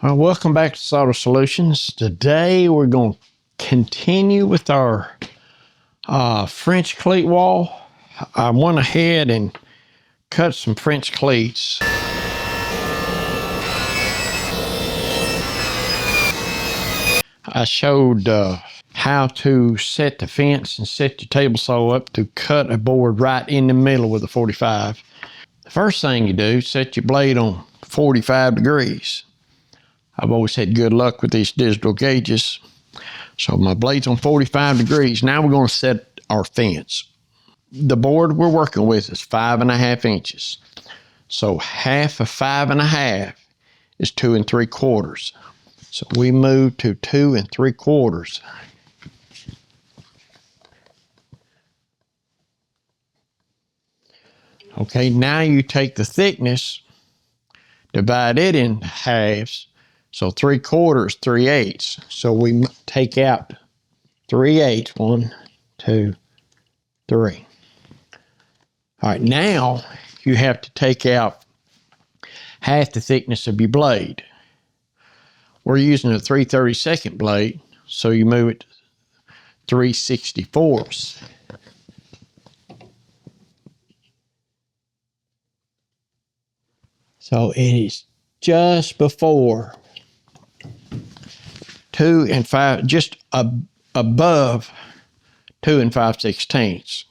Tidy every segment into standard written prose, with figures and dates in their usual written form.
Well, welcome back to Solder Solutions. Today we're going to continue with our French cleat wall. I went ahead and cut some French cleats. I showed how to set the fence and set your table saw up to cut a board right in the middle with a 45. The first thing you do, set your blade on 45 degrees. I've always had good luck with these digital gauges. So my blade's on 45 degrees. Now we're going to set our fence. The board we're working with is 5.5 inches. So half of 5.5 is 2 3/4. So we move to 2 3/4. Okay, now you take the thickness, divide it in halves. So 3/4, 3/8. So we take out 3/8. 1, 2, 3. All right, now you have to take out half the thickness of your blade. We're using a 3/32 blade, so you move it to 3/64. So it is just before 2 5, just above 2 5/16.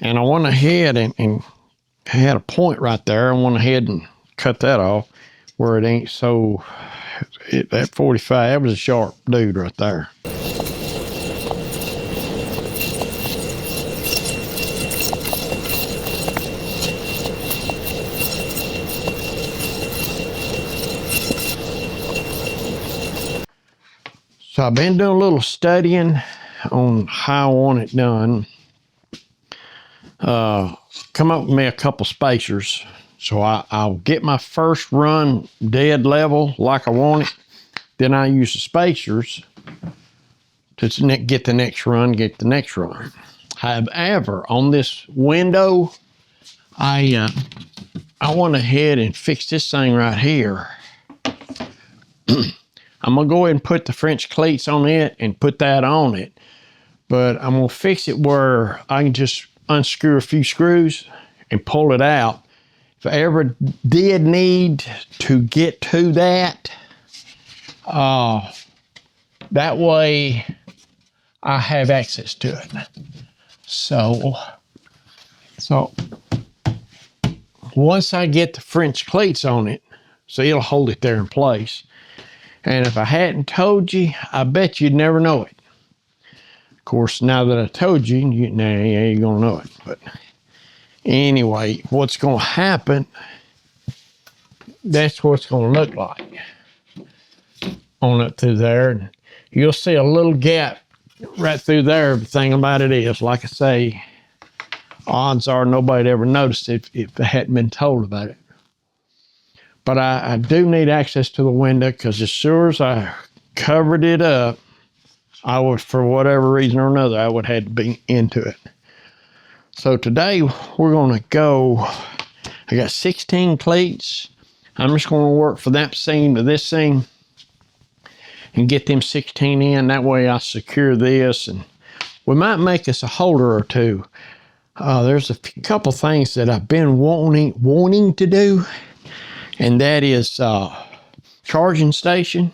And I went ahead and had a point right there. I went ahead and cut that off where it ain't so, that 45, that was a sharp dude right there. So I've been doing a little studying on how I want it done. Come up with me a couple spacers. So I'll get my first run dead level like I want it. Then I use the spacers to get the next run, However, on this window, I went ahead and fixed this thing right here. I'm gonna go ahead and put the French cleats on it and put that on it. But I'm gonna fix it where I can just unscrew a few screws and pull it out. If I ever did need to get to that, that way I have access to it. So once I get the French cleats on it, so it'll hold it there in place. And if I hadn't told you, I bet you'd never know it. Of course, now that I told you, you're gonna know it. But anyway, what's gonna happen, that's what it's gonna look like on it through there. And you'll see a little gap right through there. The thing about it is, like I say, odds are nobody ever noticed it if they hadn't been told about it. But I do need access to the window, because as soon as I covered it up, I would, for whatever reason or another, I would have to be into it. So today we're gonna go, I got 16 cleats. I'm just gonna work from that seam to this seam and get them 16 in. That way I secure this, and we might make us a holder or two. There's a couple things that I've been wanting to do, and that is charging station.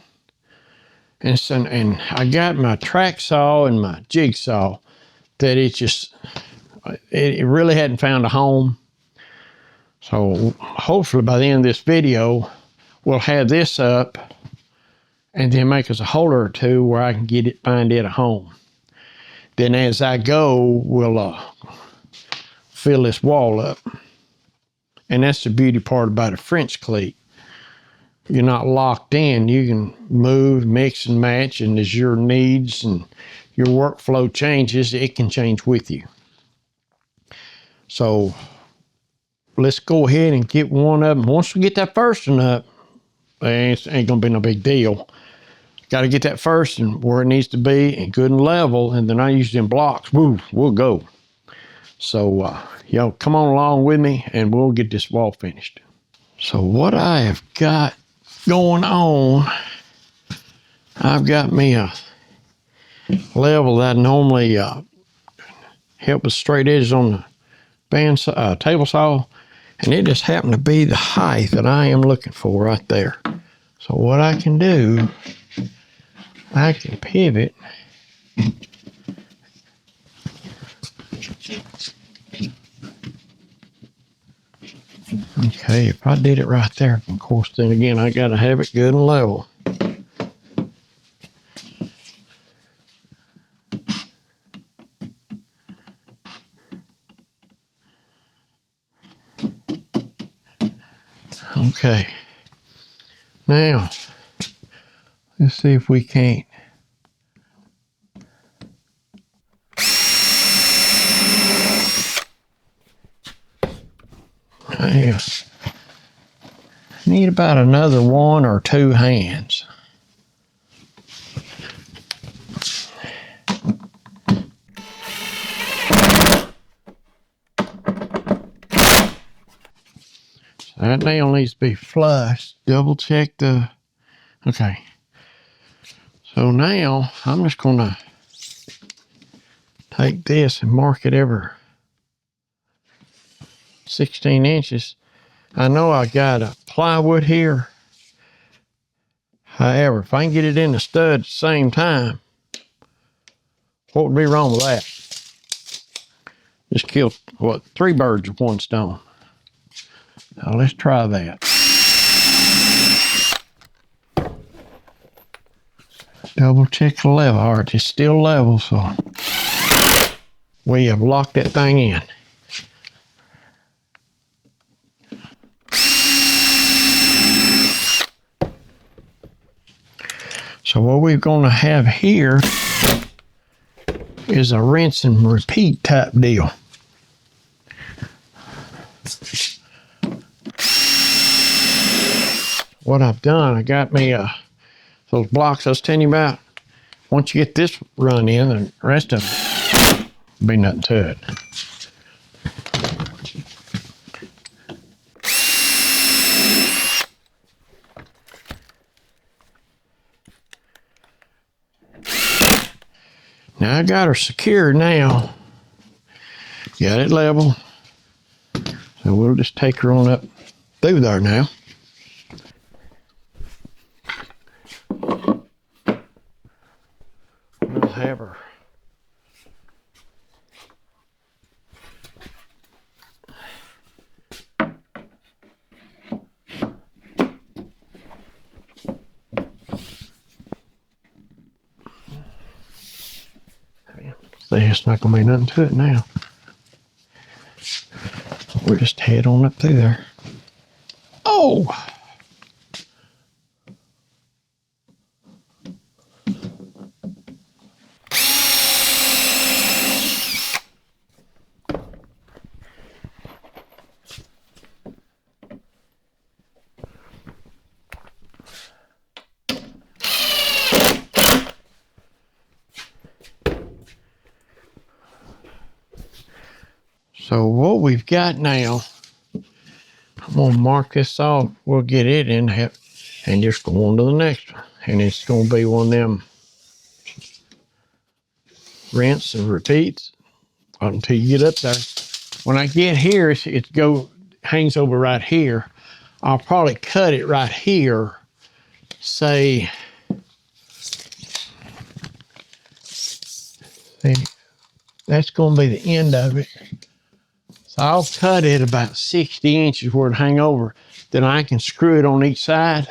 And I got my track saw and my jigsaw that it really hadn't found a home. So hopefully by the end of this video, we'll have this up and then make us a holder or two where I can find it a home. Then as I go, we'll fill this wall up. And that's the beauty part about a French cleat. You're not locked in. You can move, mix, and match, and as your needs and your workflow changes, it can change with you. So let's go ahead and get one of them. Once we get that first one up, it ain't gonna be no big deal. Got to get that first one where it needs to be and good and level, and then I use them blocks. Woo, we'll go. So, y'all come on along with me, and we'll get this wall finished. So what I have got going on, I've got me a level that I normally help with straight edges on the table saw, and it just happened to be the height that I am looking for right there. So what I can do, I can pivot okay, if I did it right there, of course, then again, I got to have it good and level. Okay, now let's see if we can't. I need about another 1 or 2 hands. That nail needs to be flush. Double check the, okay. So now I'm just gonna take this and mark it every 16 inches. I know I got a plywood here. However, if I can get it in the stud at the same time, what would be wrong with that? Just kill, what, 3 birds with 1 stone. Now let's try that. Double check the level. All right, it's still level, so we have locked that thing in. So what we're gonna have here is a rinse and repeat type deal. What I've done, I got me those blocks I was telling you about. Once you get this run in, the rest of it will be nothing to it. Now I got her secured now. Got it level. So we'll just take her on up through there now. We'll have her. See, it's not gonna be nothing to it now. We'll just head on up through there. Oh! So what we've got now, I'm gonna mark this off. We'll get it in and just go on to the next one. And it's gonna be one of them rinse and repeats until you get up there. When I get here, it hangs over right here. I'll probably cut it right here. Say, that's gonna be the end of it. So I'll cut it about 60 inches where it hang over. Then I can screw it on each side.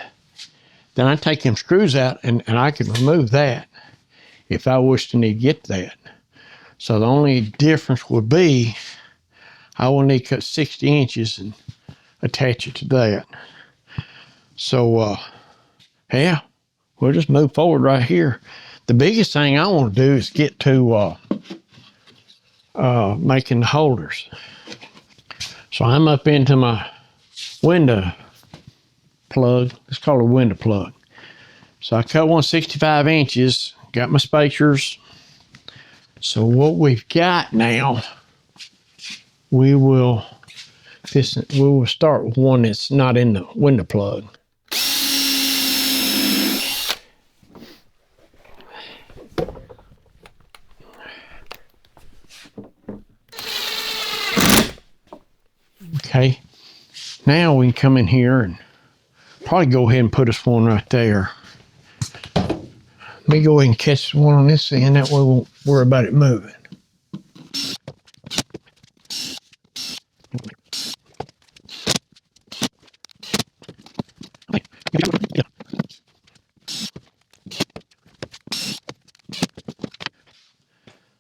Then I take them screws out and I can remove that if I wish to need to get that. So the only difference would be I will need to cut 60 inches and attach it to that. So yeah, we'll just move forward right here. The biggest thing I want to do is get to making the holders. So I'm up into my window plug. Let's call it a window plug. So I cut one 65 inches, got my spacers. So what we've got now, we will start with one that's not in the window plug. Okay, now we can come in here and probably go ahead and put us one right there. Let me go ahead and catch one on this end, that way we won't worry about it moving.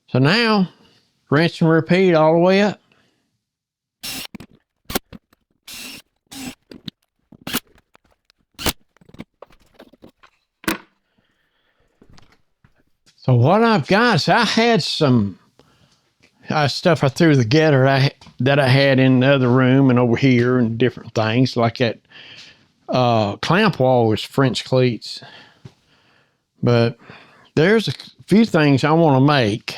So now, rinse and repeat all the way up. So what I've got is I had some stuff I threw together that I had in the other room and over here and different things. Like that clamp wall was French cleats. But there's a few things I want to make.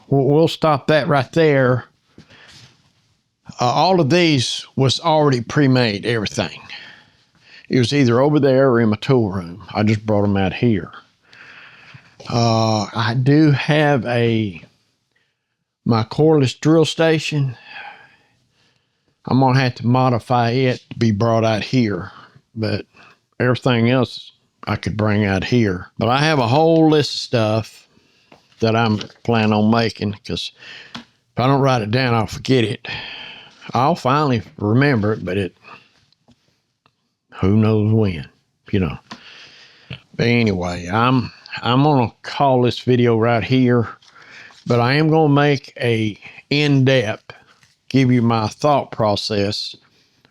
We'll stop that right there. All of these was already pre-made, everything. It was either over there or in my tool room. I just brought them out here. I do have my cordless drill station. I'm gonna have to modify it to be brought out here, but everything else I could bring out here. But I have a whole list of stuff that I'm planning on making, because if I don't write it down, I'll forget it. I'll finally remember it, but who knows when, you know. But anyway, I'm gonna call this video right here, but I am gonna make a in-depth, give you my thought process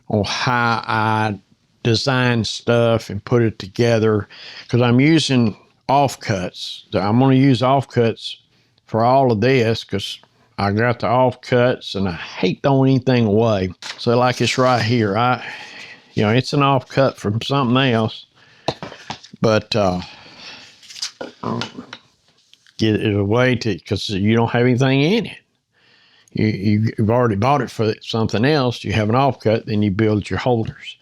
on how I design stuff and put it together, because I'm using offcuts. I'm gonna use offcuts for all of this, because I got the offcuts and I hate throwing anything away. So like this right here, it's an offcut from something else, but get it away because you don't have anything in it. You've already bought it for something else. You have an offcut, then you build your holders.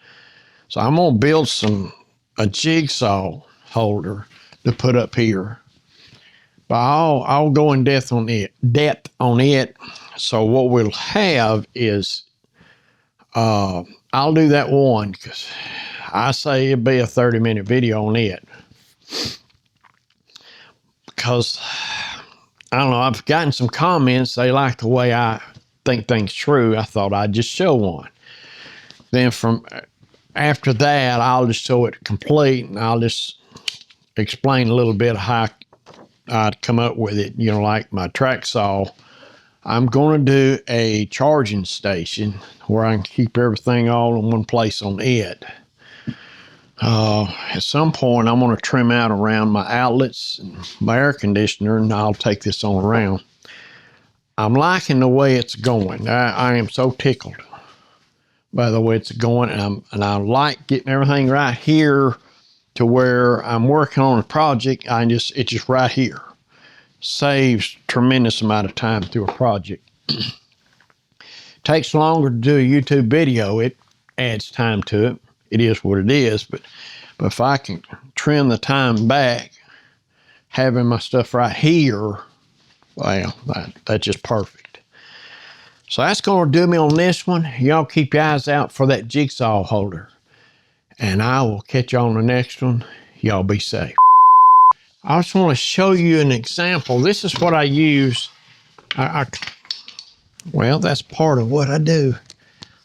So I'm gonna build a jigsaw holder to put up here. But I'll go in depth on it. So what we'll have is I'll do that one, because I say it'll be a 30-minute video on it. Because I don't know, I've gotten some comments, they like the way I think things through. I thought I'd just show one. Then after that, I'll just show it complete, and I'll just explain a little bit of how I'd come up with it. Like my track saw, I'm going to do a charging station where I can keep everything all in one place on it. At some point, I'm going to trim out around my outlets and my air conditioner, and I'll take this on around. I'm liking the way it's going. I am so tickled by the way it's going, and I like getting everything right here to where I'm working on a project. It's just right here. Saves tremendous amount of time through a project. Takes longer to do a YouTube video. It adds time to it. It is what it is, but if I can trim the time back, having my stuff right here, well, that's just perfect. So that's going to do me on this one. Y'all keep your eyes out for that jigsaw holder, and I will catch you on the next one. Y'all be safe. I just want to show you an example. This is what I use. Well, that's part of what I do.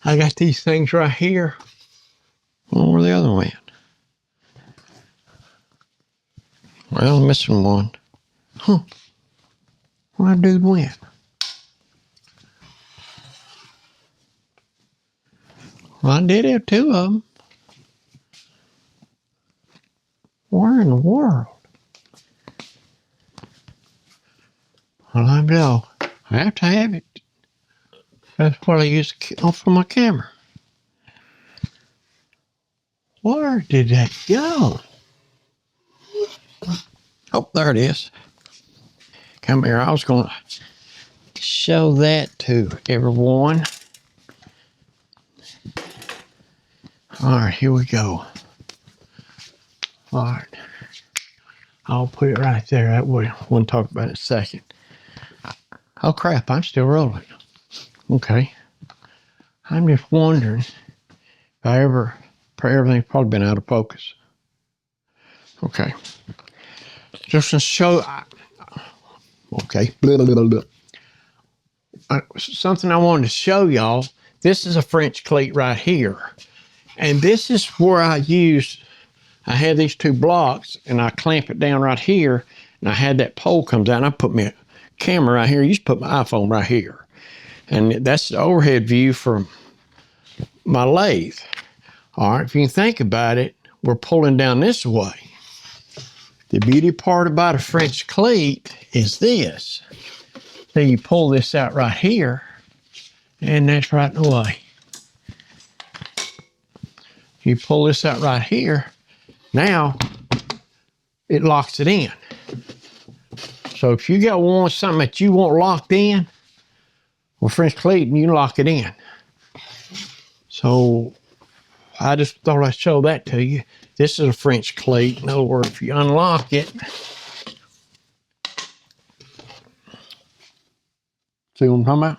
I got these things right here. Well, where the other one went? Well, I'm missing one. Huh. Where that dude went? Well, I did have two of them. Where in the world? Well, I know. I have to have it. That's what I use for my camera. Where did that go? Oh, there it is. Come here. I was going to show that to everyone. All right, here we go. All right. I'll put it right there. That way, we'll talk about it in a second. Oh, crap. I'm still rolling. Okay. I'm just wondering if everything's probably been out of focus. Okay. Just to show, okay. Something I wanted to show y'all. This is a French cleat right here. And this is where I had these two blocks and I clamp it down right here. And I had that pole comes out and I put my camera right here. I used to put my iPhone right here. And that's the overhead view from my lathe. All right, if you can think about it, we're pulling down this way. The beauty part about a French cleat is this. So you pull this out right here, and that's right in the way. You pull this out right here, now it locks it in. So if you got something that you want locked in, with French cleat, you can lock it in. So I just thought I'd show that to you. This is a French cleat. In other words, if you unlock it, see what I'm talking about?